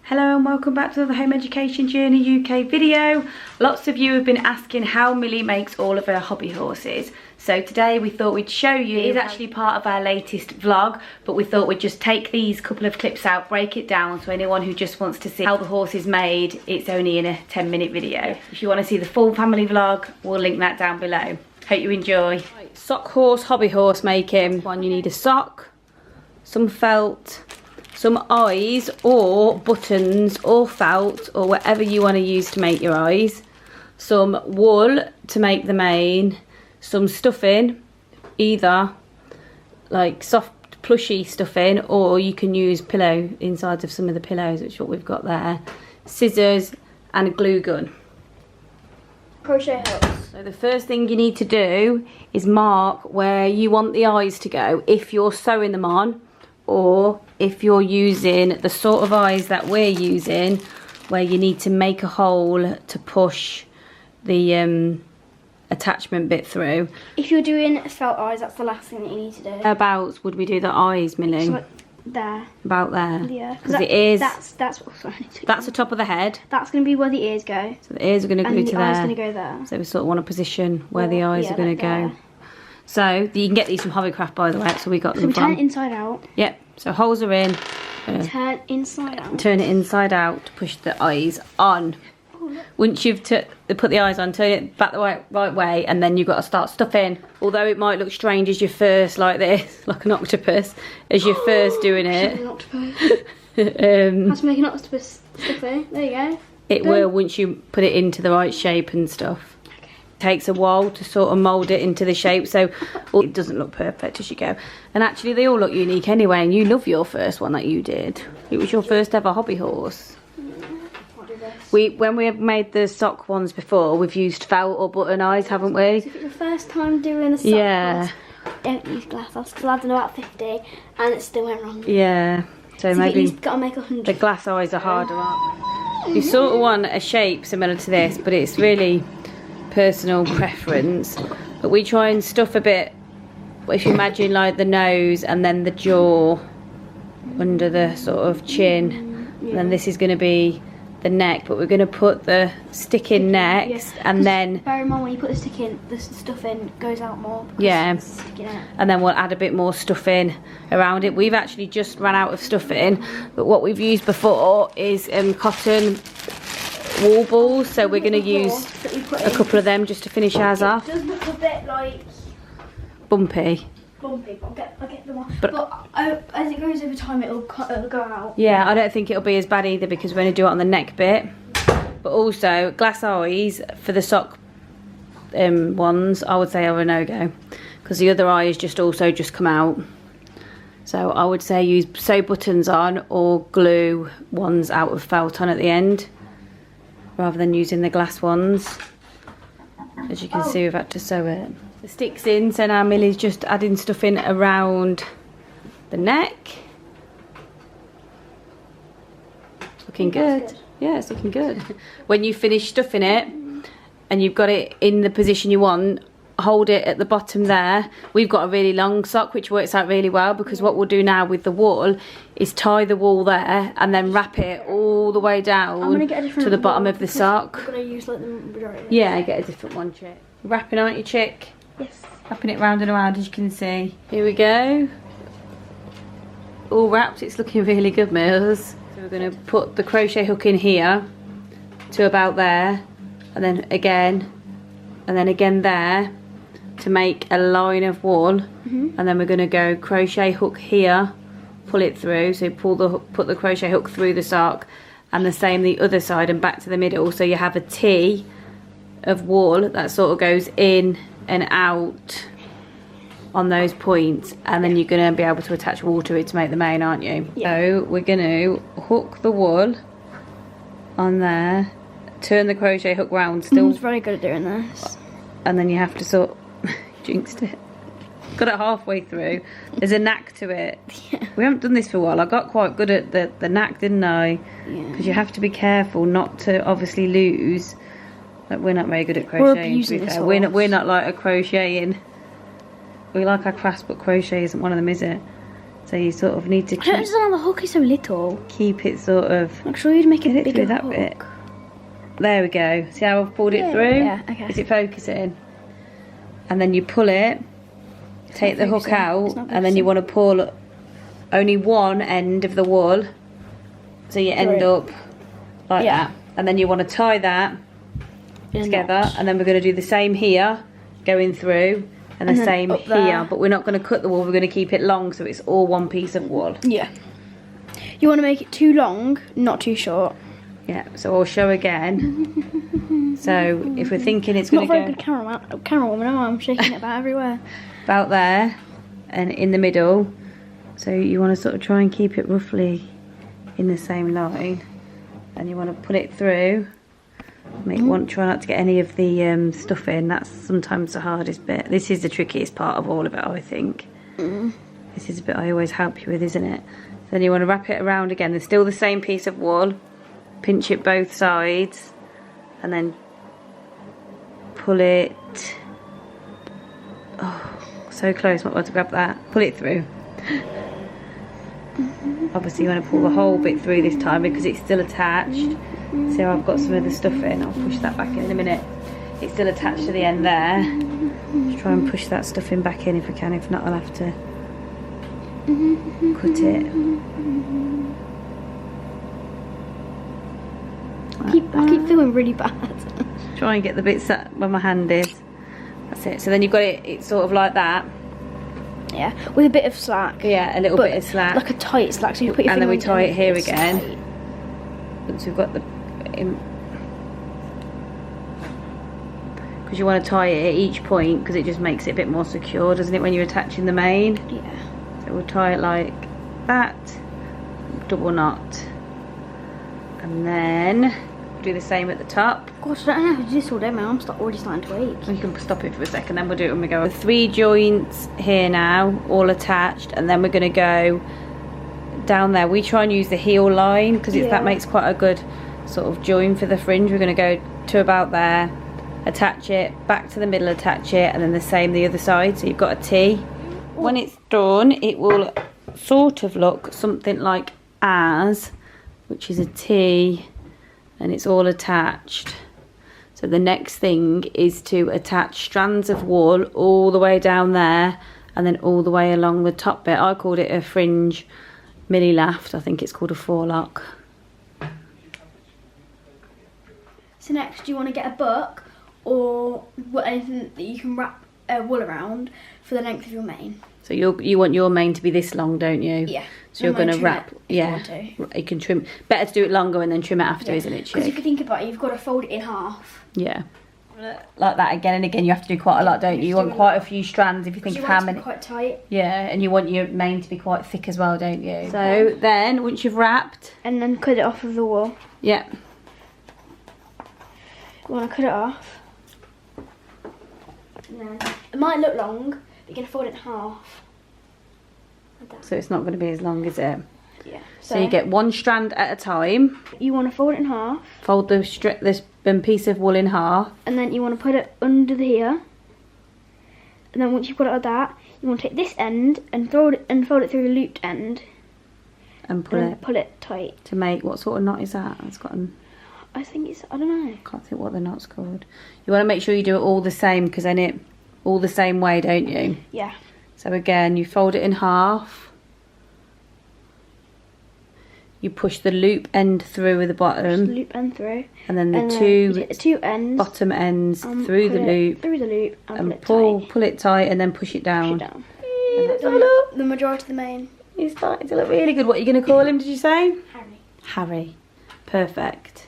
Hello and welcome back to the Home Education Journey UK video. Lots of you have been asking how Millie makes all of her hobby horses. So today we thought we'd show you. It is actually part of our latest vlog, but we thought we'd just take these couple of clips out, break it down, so anyone who just wants to see how the horse is made, it's only in a 10-minute video. If you want to see the full family vlog, we'll link that down below. Hope you enjoy. Sock horse, hobby horse making. One, you need a sock, some felt, some eyes or buttons or felt or whatever you want to use to make your eyes, some wool to make the mane, some stuffing, either like soft plushy stuffing or you can use pillow insides of some of the pillows, which is what we've got there, scissors and a glue gun. Crochet hooks. So the first thing you need to do is mark where you want the eyes to go if you're sewing them on, or if you're using the sort of eyes that we're using where you need to make a hole to push the attachment bit through. If you're doing felt eyes, that's the last thing that you need to do. Whereabouts would we do the eyes, Millie? So like there. About there? Yeah. Because the ears, that's what, sorry, that's the top of the head. That's going to be where the ears go. So the ears are going to go to there. And the eyes are going to go there. So we sort of want to position where the eyes are going to go. So you can get these from Hobbycraft, by the way, so we got them from. Turn it inside out. Yep, so holes are in. Turn inside out. Turn it inside out to push the eyes on. Once you've put the eyes on, turn it back the right way, and then you've got to start stuffing. Although it might look strange as you're first like this, like an octopus, as you're first doing it. An octopus. How to make an octopus stuffing. There you go. It will once you put it into the right shape and stuff. It takes a while to sort of mould it into the shape, so it doesn't look perfect as you go. And actually they all look unique anyway, and you love your first one that you did. It was your first ever hobby horse. When we have made the sock ones before, we've used felt or button eyes, haven't we? If it's your first time doing a sock ones, don't use glass eyes, because I've done about 50 and it still went wrong. Yeah, so maybe you've got to make 100. the glass eyes are harder, aren't they? You sort of want a shape similar to this, but it's really personal preference. But we try and stuff a bit, if you imagine like the nose and then the jaw under the sort of chin, and then this is going to be the neck, but we're going to put the stick in next, and then bear in mind when you put the stick in, the stuff in goes out more. And then we'll add a bit more stuffing around it. We've actually just run out of stuffing, but what we've used before is cotton wool balls, so we're going to use a couple of them just to finish ours off. It does look a bit like bumpy, but I'll get them off. But as it goes over time, it'll go out. Yeah, I don't think it'll be as bad either, because we're going to do it on the neck bit. But also, glass eyes for the sock ones, I would say are a no-go, because the other eyes just come out. So I would say sew buttons on or glue ones out of felt on at the end, rather than using the glass ones. As you can see, we've had to sew it. The stick's in, so now Millie's just adding stuff in around the neck. Looking good. Yeah, it's looking good. When you finish stuffing it and you've got it in the position you want, hold it at the bottom there. We've got a really long sock, which works out really well, because what we'll do now with the wool is tie the wool there and then wrap it all the way down to the bottom of the sock. I'm going to use like the majority of it. Yeah, get a different one, chick. Wrapping, aren't you, chick? Yes. Wrapping it round and around, as you can see. Here we go. All wrapped. It's looking really good, Mills. So we're going to put the crochet hook in here to about there, and then again there, to make a line of wool. And then we're going to go crochet hook here, pull it through, so put the crochet hook through the sock, and the same the other side and back to the middle, so you have a T of wool that sort of goes in and out on those points, and then you're going to be able to attach wool to it to make the mane, aren't you? Yeah. So we're going to hook the wool on there, turn the crochet hook round, still very good at doing this, and then you have to sort jinxed it, got it halfway through. There's a knack to it. We haven't done this for a while. I got quite good at the knack, didn't I? Because you have to be careful not to obviously lose. Like, we're not very good at crocheting, to be fair. We're not like a crocheting. We like our crafts, but crochet isn't one of them, is it? So you sort of need to I don't understand the hook is so little. keep it sort of... I'm sure you'd make a Get it bigger through that hook. bit. There we go. See how I've pulled it through? Yeah, okay. Is it focusing? And then you pull it, take the hook out, and then you want to pull only one end of the wool, so you end up like that. And then you want to tie that together, and then we're going to do the same here, going through, and the same here. But we're not going to cut the wool, we're going to keep it long so it's all one piece of wool. Yeah. You want to make it too long, not too short. Yeah, so I'll show again. So if we're thinking it's going to go... Not very good camera woman, am I? I'm shaking it about everywhere. About there, and in the middle. So you want to sort of try and keep it roughly in the same line. And you want to pull it through. Try not to get any of the stuff in. That's sometimes the hardest bit. This is the trickiest part of all of it, I think. This is the bit I always help you with, isn't it? Then you want to wrap it around again. There's still the same piece of wool. Pinch it both sides. And then pull it. Oh, so close. Might want to grab that. Pull it through. Obviously you want to pull the whole bit through this time because it's still attached. See how I've got some of the stuff in? I'll push that back in a minute. It's still attached to the end there. Just try and push that stuff in back in if I can. If not, I'll have to cut it. I keep feeling really bad. Try and get the bits that where my hand is. That's it. So then you've got it. It's sort of like that. Yeah, with a bit of slack. Yeah, a little bit of slack. Like a tight slack. So you put your and then we tie it here tight. again. Once we've got the... Because you want to tie it at each point because it just makes it a bit more secure, doesn't it, when you're attaching the main? Yeah. So we'll tie it like that. Double knot. And then we'll do the same at the top. Gosh, I don't have to do this all day. My arm's already starting to ache. We can stop it for a second, then we'll do it when we go. The 3 joints here now, all attached, and then we're going to go down there. We try and use the heel line because that makes quite a good sort of join for the fringe. We're going to go to about there, attach it, back to the middle, attach it, and then the same the other side. So you've got a T. When it's done, it will sort of look something like as, which is a T, and it's all attached. So the next thing is to attach strands of wool all the way down there and then all the way along the top bit. I called it a fringe. Millie laughed. I think it's called a forelock. So next, do you want to get a book or anything that you can wrap wool around for the length of your mane? So you want your mane to be this long, don't you? Yeah. So you're going to wrap. You can trim. Better to do it longer and then trim it after, isn't it? Because if you think about it, you've got to fold it in half. Yeah. Like that again and again. You have to do quite a lot, don't you? You want quite a few strands if you think of how many. Quite tight. Yeah, and you want your mane to be quite thick as well, don't you? So then, once you've wrapped, and then cut it off of the wool. Yeah. You want to cut it off. And then it might look long, but you're going to fold it in half. Like that. So it's not going to be as long, is it? Yeah. So you get one strand at a time. You want to fold it in half. Fold this piece of wool in half. And then you want to put it under here. And then once you've got it like that, you want to take this end and fold it through the looped end. And pull it tight. To make, what sort of knot is that? It's got I think it's, I don't know. Can't think what the knot's called. You want to make sure you do it all the same because then it all the same way, don't you? Yeah. So again, you fold it in half. You push the loop end through with the bottom. Push the loop end through. And then the two ends. Bottom ends through the loop. Through the loop and pull it tight and then push it down. The majority of the mane. He's starting to look really good. What are you going to call him, did you say? Harry. Harry. Perfect.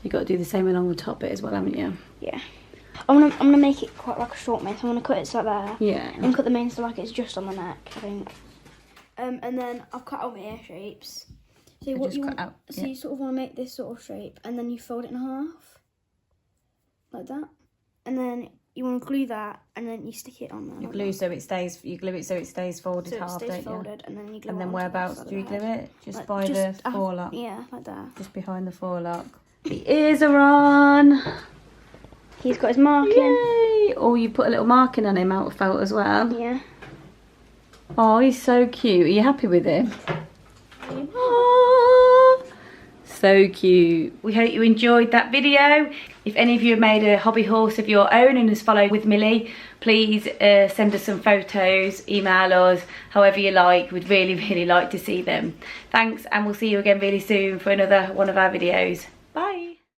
You've got to do the same along the top bit as well, haven't you? Yeah. I'm gonna make it quite like a short mane, so I'm gonna cut it so like there. Yeah. And cut the mane so like it's just on the neck, I think. And then I've cut out my ear shapes. So you sort of want to make this sort of shape, and then you fold it in half, like that, and then you want to glue that, and then you stick it on there. You glue so it stays. You glue it so it stays folded so half, it stays don't folded, you? And then you glue. And then whereabouts do you glue it? Just like, by the forelock. Yeah, like that. Just behind the forelock. The ears are on. He's got his marking. Yay! Or you put a little marking on him out of felt as well. Yeah. Oh, he's so cute. Are you happy with him? Oh, so cute. We hope you enjoyed that video. If any of you have made a hobby horse of your own and has followed with Millie, please send us some photos, email us, however you like. We'd really like to see them. Thanks, and we'll see you again really soon for another one of our videos. Bye.